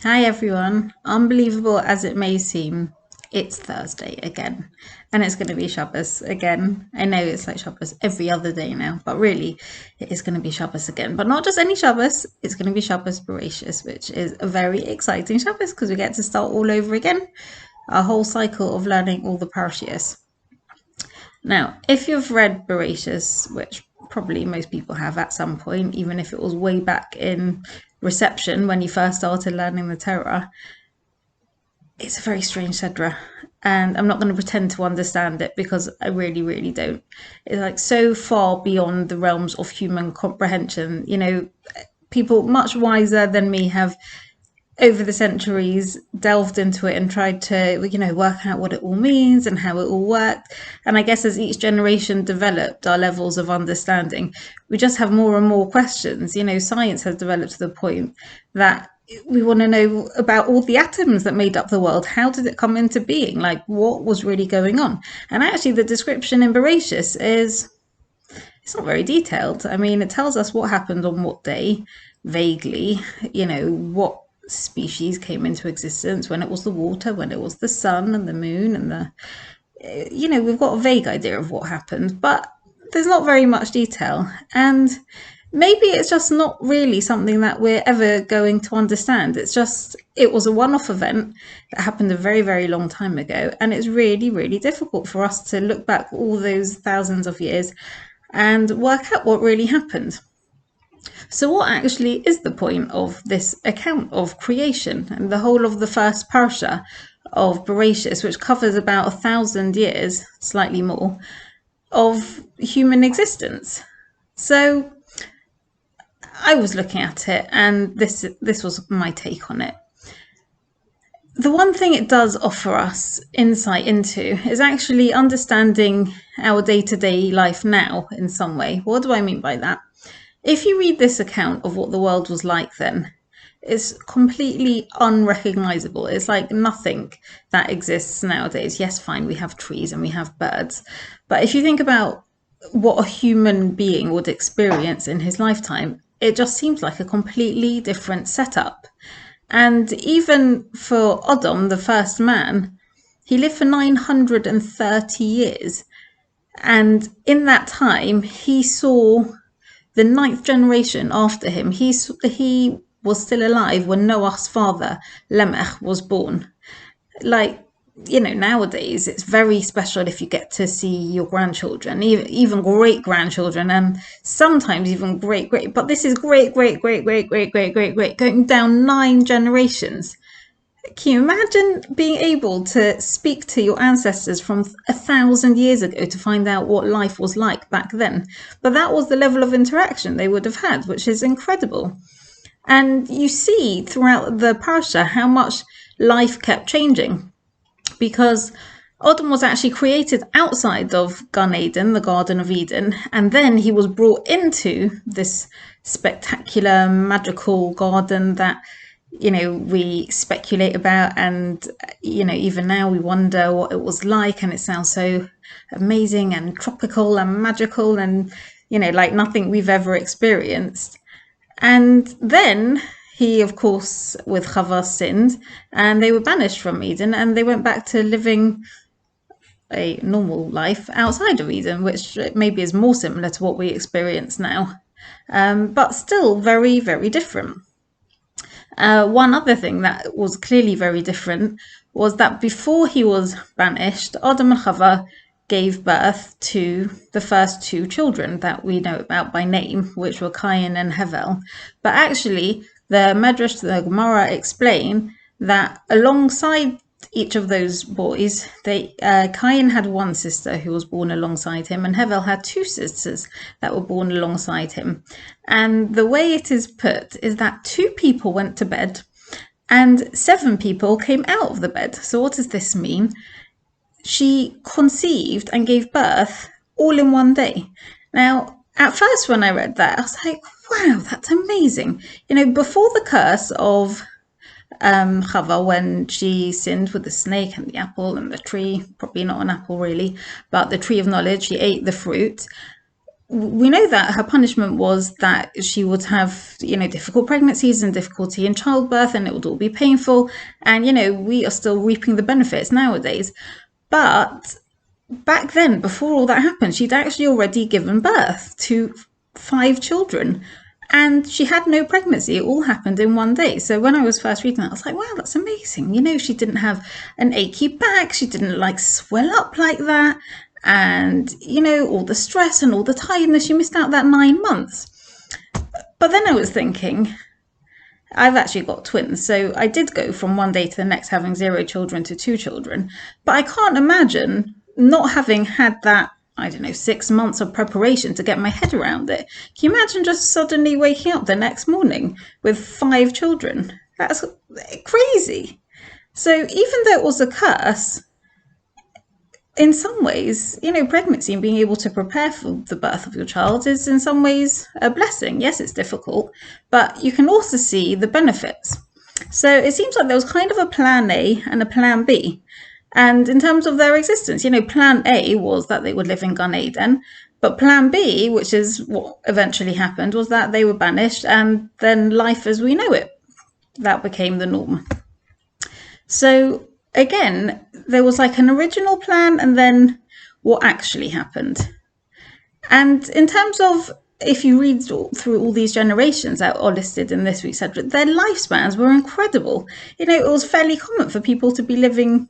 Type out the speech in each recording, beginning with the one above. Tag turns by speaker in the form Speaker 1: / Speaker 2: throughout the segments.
Speaker 1: Hi everyone. Unbelievable as it may seem, it's Thursday again. And it's going to be Shabbos again. I know it's like Shabbos every other day now, but really it is going to be Shabbos again. But not just any Shabbos, it's going to be Shabbos Bereishis, which is a very exciting Shabbos because we get to start all over again. A whole cycle of learning all the Parshas. Now, if you've read Bereishis, which probably most people have at some point, even if it was way back in reception when you first started learning the Torah, it's a very strange Sedra. And I'm not going to pretend to understand it because I really, really don't. It's like so far beyond the realms of human comprehension. People much wiser than me have over the centuries delved into it and tried to work out what it all means and how it all worked. And I guess as each generation developed our levels of understanding, we just have more and more questions. Science has developed to the point that we want to know about all the atoms that made up the world. How did it come into being? Like, what was really going on? And actually the description in Bereishis is, it's not very detailed. I mean, it tells us what happened on what day, vaguely, what species came into existence, when it was the water, when it was the sun and the moon and we've got a vague idea of what happened, but there's not very much detail. And maybe it's just not really something that we're ever going to understand. It was a one-off event that happened a very, very long time ago. And it's really, really difficult for us to look back all those thousands of years and work out what really happened. So, what actually is the point of this account of creation and the whole of the first Parsha of Bereishis, which covers about 1,000 years, slightly more, of human existence? So, I was looking at it, and this was my take on it. The one thing it does offer us insight into is actually understanding our day-to-day life now in some way. What do I mean by that? If you read this account of what the world was like then, it's completely unrecognizable. It's like nothing that exists nowadays. Yes, fine, we have trees and we have birds. But if you think about what a human being would experience in his lifetime, it just seems like a completely different setup. And even for Adam, the first man, he lived for 930 years. And in that time, he saw the ninth generation after him. He was still alive when Noah's father, Lamech, was born. Like, nowadays it's very special if you get to see your grandchildren, even great grandchildren, and sometimes even great great. But this is great great great great great great great great, going down 9 generations. Can you imagine being able to speak to your ancestors from 1,000 years ago to find out what life was like back then? But that was the level of interaction they would have had, which is incredible. And you see throughout the Parsha how much life kept changing, because Adam was actually created outside of Gan Eden, the Garden of Eden, and then he was brought into this spectacular, magical garden that we speculate about, and even now we wonder what it was like, and it sounds so amazing and tropical and magical and like nothing we've ever experienced. And then he, of course, with Chava, sinned, and they were banished from Eden, and they went back to living a normal life outside of Eden, which maybe is more similar to what we experience now, but still very, very different. One other thing that was clearly very different was that before he was banished, Adam and Chava gave birth to the first two children that we know about by name, which were Cain and Hevel. But actually, the Medrash, the Gemara, explain that alongside each of those boys, Cain had one sister who was born alongside him, and Hevel had two sisters that were born alongside him. And the way it is put is that 2 people went to bed and 7 people came out of the bed. So what does this mean? She conceived and gave birth all in one day. Now, at first when I read that, I was like, wow, that's amazing. Before the curse of Chava, when she sinned with the snake and the apple and the tree, probably not an apple really, but the tree of knowledge, she ate the fruit. we know that her punishment was that she would have, difficult pregnancies and difficulty in childbirth, and it would all be painful. And, we are still reaping the benefits nowadays. But back then, before all that happened, she'd actually already given birth to 5 children. And she had no pregnancy. It all happened in one day. So when I was first reading that, I was like, wow, that's amazing. She didn't have an achy back. She didn't swell up like that. And, all the stress and all the tiredness, she missed out that 9 months. But then I was thinking, I've actually got twins. So I did go from one day to the next having 0 children to 2 children. But I can't imagine not having had that, 6 months of preparation to get my head around it. Can you imagine just suddenly waking up the next morning with 5 children? That's crazy. So even though it was a curse, in some ways, pregnancy and being able to prepare for the birth of your child is in some ways a blessing. Yes, it's difficult, but you can also see the benefits. So it seems like there was kind of a plan A and a plan B. And in terms of their existence, plan A was that they would live in Gan Eden, but plan B, which is what eventually happened, was that they were banished, and then life as we know it, that became the norm. So again, there was an original plan and then what actually happened. And in terms of, if you read through all these generations that are listed in this week's Sedra, their lifespans were incredible. It was fairly common for people to be living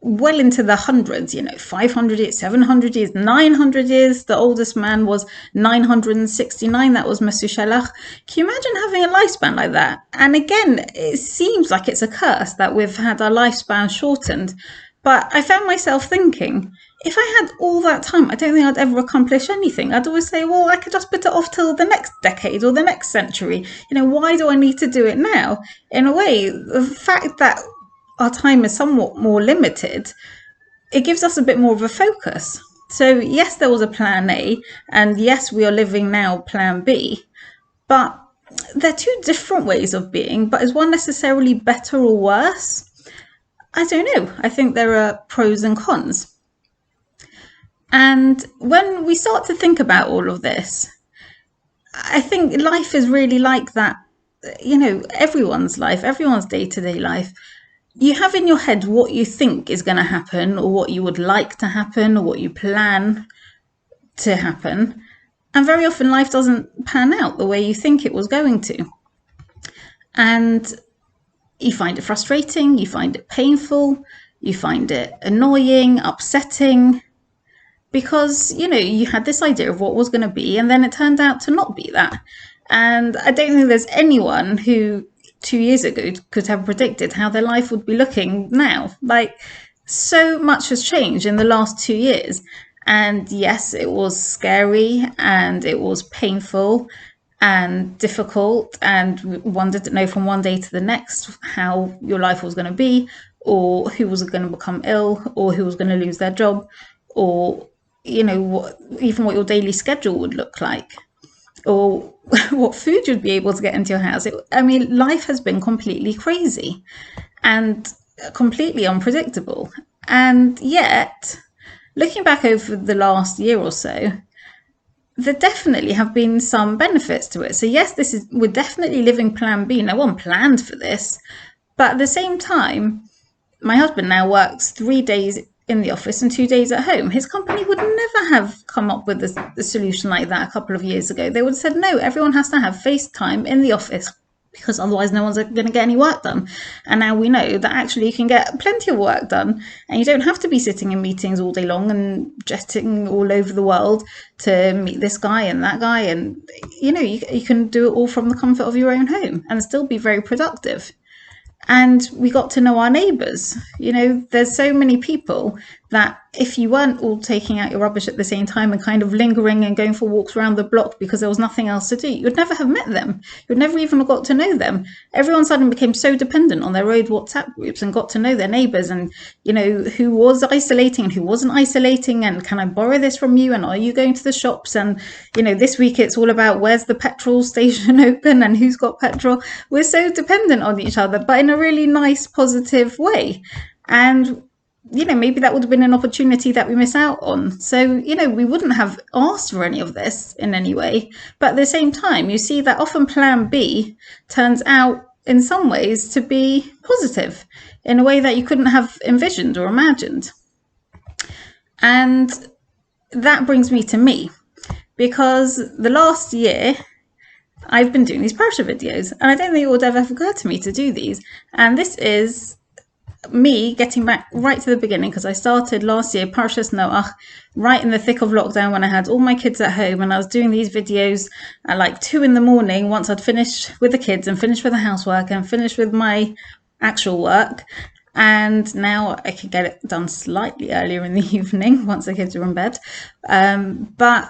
Speaker 1: well into the hundreds, 500 years, 700 years, 900 years. The oldest man was 969. That was Mesushelach. Can you imagine having a lifespan like that? And again, it seems like it's a curse that we've had our lifespan shortened. But I found myself thinking, if I had all that time, I don't think I'd ever accomplish anything. I'd always say, well, I could just put it off till the next decade or the next century. Why do I need to do it now? In a way, the fact that our time is somewhat more limited, it gives us a bit more of a focus. So yes, there was a plan A, and yes, we are living now plan B, but they're 2 different ways of being. But is one necessarily better or worse? I don't know. I think there are pros and cons. And when we start to think about all of this, I think life is really like that. Everyone's life, everyone's day-to-day life, you have in your head what you think is going to happen, or what you would like to happen, or what you plan to happen. And very often life doesn't pan out the way you think it was going to. And you find it frustrating, you find it painful, you find it annoying, upsetting, because, you had this idea of what was going to be, and then it turned out to not be that. And I don't think there's anyone who 2 years ago could have predicted how their life would be looking now. So much has changed in the last 2 years. And yes, it was scary and it was painful and difficult, and one didn't know from one day to the next how your life was going to be, or who was going to become ill, or who was going to lose their job, or even what your daily schedule would look like, or what food you'd be able to get into your house. Life has been completely crazy and completely unpredictable. And yet, looking back over the last year or so, there definitely have been some benefits to it. So yes, we're definitely living plan B. No one planned for this. But at the same time, my husband now works 3 days in the office and 2 days at home. His company would never have come up with a solution like that a couple of years ago. They would have said, no, everyone has to have FaceTime in the office, because otherwise no one's going to get any work done. And now we know that actually you can get plenty of work done, and you don't have to be sitting in meetings all day long and jetting all over the world to meet this guy and that guy. And, you can do it all from the comfort of your own home and still be very productive. And we got to know our neighbours. There's so many people that if you weren't all taking out your rubbish at the same time and kind of lingering and going for walks around the block because there was nothing else to do, you'd never have met them. You'd never even have got to know them. Everyone suddenly became so dependent on their own WhatsApp groups and got to know their neighbours, and, who was isolating and who wasn't isolating, and can I borrow this from you, and are you going to the shops? And, this week it's all about where's the petrol station open and who's got petrol. We're so dependent on each other, but in a really nice, positive way. And maybe that would have been an opportunity that we miss out on. So, we wouldn't have asked for any of this in any way. But at the same time, you see that often plan B turns out in some ways to be positive in a way that you couldn't have envisioned or imagined. And that brings me to me, because the last year I've been doing these Parsha videos, and I don't think it would ever have occurred to me to do these. And this is me getting back right to the beginning, because I started last year Parshas Noach right in the thick of lockdown when I had all my kids at home, and I was doing these videos at like 2 a.m. once I'd finished with the kids and finished with the housework and finished with my actual work. And now I can get it done slightly earlier in the evening once the kids are in bed. But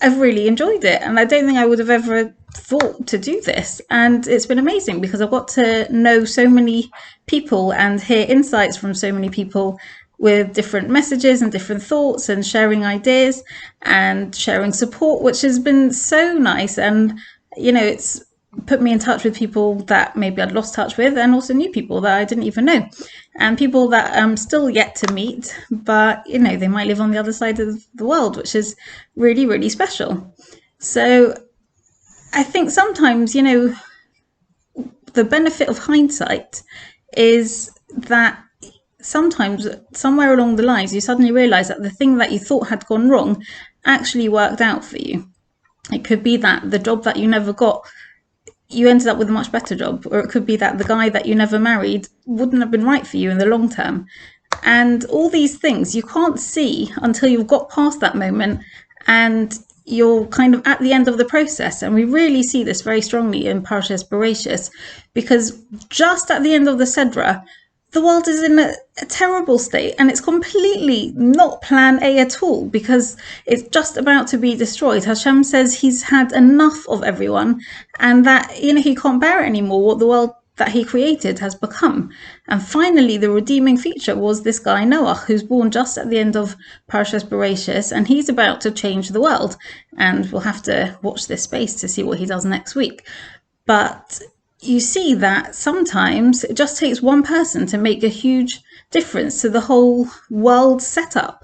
Speaker 1: I've really enjoyed it, and I don't think I would have ever thought to do this. And it's been amazing because I've got to know so many people and hear insights from so many people with different messages and different thoughts, and sharing ideas and sharing support, which has been so nice. And it's put me in touch with people that maybe I'd lost touch with, and also new people that I didn't even know, and people that I'm still yet to meet, but they might live on the other side of the world, which is really, really special. So I think sometimes, the benefit of hindsight is that sometimes somewhere along the lines you suddenly realize that the thing that you thought had gone wrong actually worked out for you. It could be that the job that you never got, you ended up with a much better job, or it could be that the guy that you never married wouldn't have been right for you in the long term. And all these things you can't see until you've got past that moment and you're kind of at the end of the process. And we really see this very strongly in Parshas Bereishis, because just at the end of the Sedra, the world is in a terrible state, and it's completely not plan A at all, because it's just about to be destroyed. Hashem says he's had enough of everyone, and that he can't bear it anymore, what the world that he created has become. And finally, the redeeming feature was this guy Noach, who's born just at the end of Parshas Bereishis, and he's about to change the world. And we'll have to watch this space to see what he does next week. But you see that sometimes it just takes one person to make a huge difference to the whole world setup.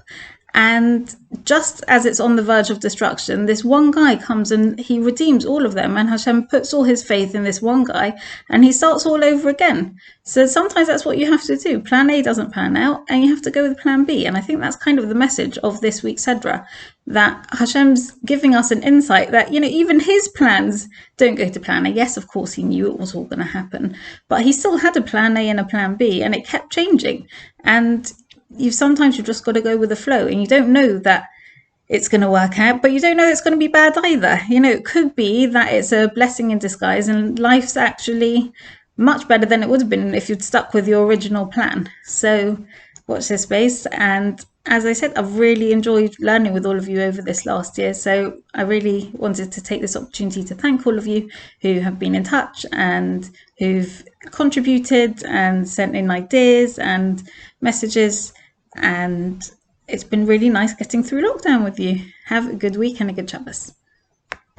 Speaker 1: And just as it's on the verge of destruction, this one guy comes and he redeems all of them, and Hashem puts all his faith in this one guy, and he starts all over again. So sometimes that's what you have to do. Plan A doesn't pan out, and you have to go with plan B. And I think that's kind of the message of this week's Sedra, that Hashem's giving us an insight that, even his plans don't go to plan A. Yes, of course, he knew it was all going to happen, but he still had a plan A and a plan B, and it kept changing. And sometimes you've just got to go with the flow, and you don't know that it's going to work out, but you don't know it's going to be bad either. It could be that it's a blessing in disguise, and life's actually much better than it would have been if you'd stuck with your original plan. So watch this space. And as I said, I've really enjoyed learning with all of you over this last year. So I really wanted to take this opportunity to thank all of you who have been in touch and who've contributed and sent in ideas and messages. And it's been really nice getting through lockdown with you. Have a good week and a good Shabbos.